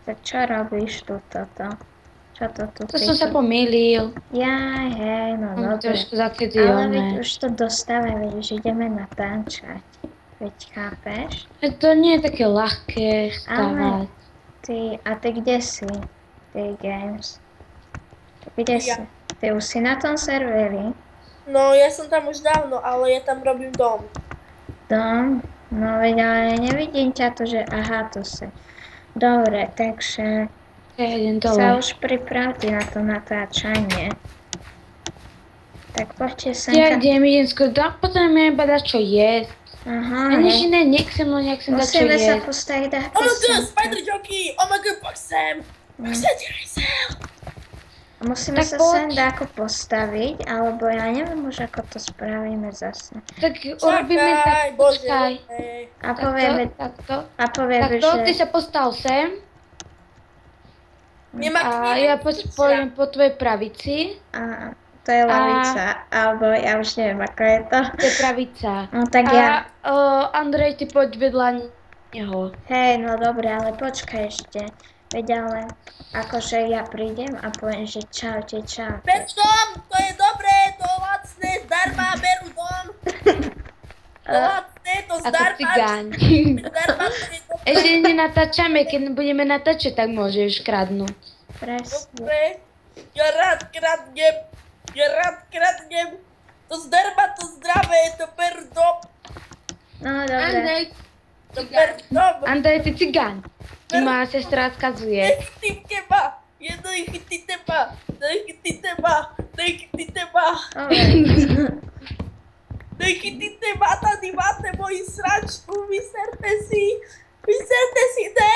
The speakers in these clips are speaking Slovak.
Tak čo robíš tu toto? Čo to tu To som sa pomýlil. Jaj, hej, no Mám dobre. trošku Ale veď zakydioné. už to dostávame, veď už ideme natáčať. Veď chápeš? To nie je také ľahké Ale stávať. ty kde si? Ty games. Kde si? Ja. Ty už si na tom serveri? No, ja som tam už dávno, ale ja tam robím dom. Dom? No veď ale nevidím ťa tu, že aha, tu si. Dobre, takže Ja idem sa dole. už pripravte na to natáčanie. Tak poďte sem. Ja idem skôr, potrebujem iba dať čo jesť. Aha, A nič hej. iné nechcem, len nechcem dať čo Musíme sa jesť. postaviť Oh ako my god, sem. spider jockey! Oh my god, pak sem! Pak sem, sem! Musíme Tak sa poď. sem dáko postaviť, alebo ja neviem už ako to spravíme zase. Tak urobíme tak, Čakaj, bože. počkaj. hej. A povieme, Takto. a povieme, Takto, ty že... sa postav sem. Nemá A knihy, ja čo pôjdem po tvojej pravici. A, to je lavica, alebo ja už neviem ako je to. To je pravica. No tak ja... A Andrej, ty poď vedľa neho. Hej, no dobre, ale počkaj ešte. Veď ale, akože ja prídem a poviem, že čaute, čaute. Berú dom, to je dobré, to lacné, zdarma, berú dom. To lacné, to Ako zdarma. cigáň. Zdarma, to je dobré. Ešte nenatáčame, keď budeme natáčať, tak môžeš kradnúť. Presne. Dobre. Ja rád kradnem. To zdarma, to zdravé, to berú dom. No dobre. To berú dom. Andrej, ty cigáň. Ti moja sestra skazuje. Nechytím teba. Nechytím teba. Dobre. Nechytím teba, tady máte moji sračku, vyserte si, ne,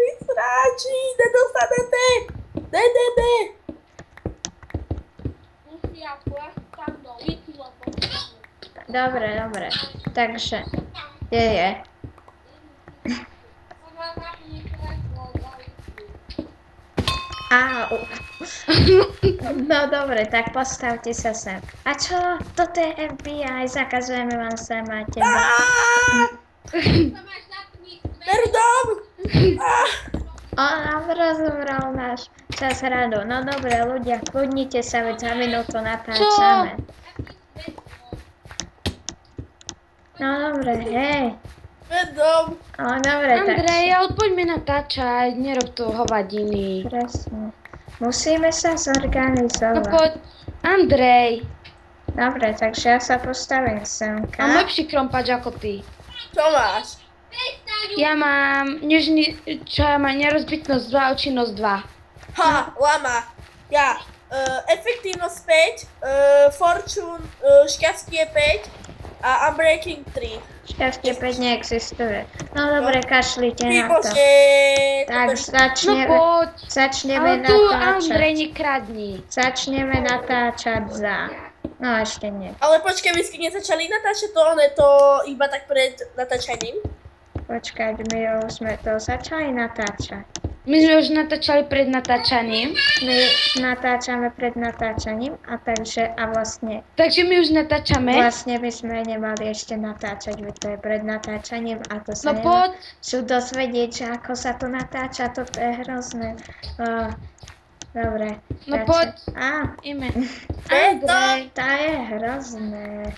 vy sráči, nedostanete, ne. Dobre. Takže, je. Au. No dobre, tak postavte sa sem. A čo? Toto je FBI, zakazujeme vám sem a teba. Beru dom. On nám rozobral náš čas hradu. No dobre, ľudia, kľudnite sa, veď za minútu natáčame. No dobre, hej. Beru dom. Ale dobre, tak. Andrej, ale poďme natáčať, nerob tu hovadiny. Presne. Musíme sa No zorganizovať. poď, Andrej. Dobre, takže ja sa postavím Mám semka. lepší krompač ako ty. Čo máš? Ja mám nerozbitnosť 2 a účinnosť 2. Ha, lama. Ja. Efektívnosť 5, Fortune, šťastie 5 a Unbreaking 3. Šťastie 5 neexistuje. No dobre, kašlite na to. Výborne. Tak No poď. začneme Ale tu, Andrej, natáčať. nekradni. Začneme natáčať za... No ešte nie. Ale počkaj, vy ste nezačali natáčať to, to iba tak pred natáčaním? Počkať, my už sme to začali natáčať. My sme už natáčali pred natáčaním. My natáčame pred natáčaním a vlastne Takže my už natáčame. my sme nemali ešte natáčať, veď to je pred natáčaním a to sa No poď. sú dosvedieť, že ako sa to natáča, toto je hrozné. Dobre. No poď. Á, Ime. Andrej. Andrej. to je hrozné.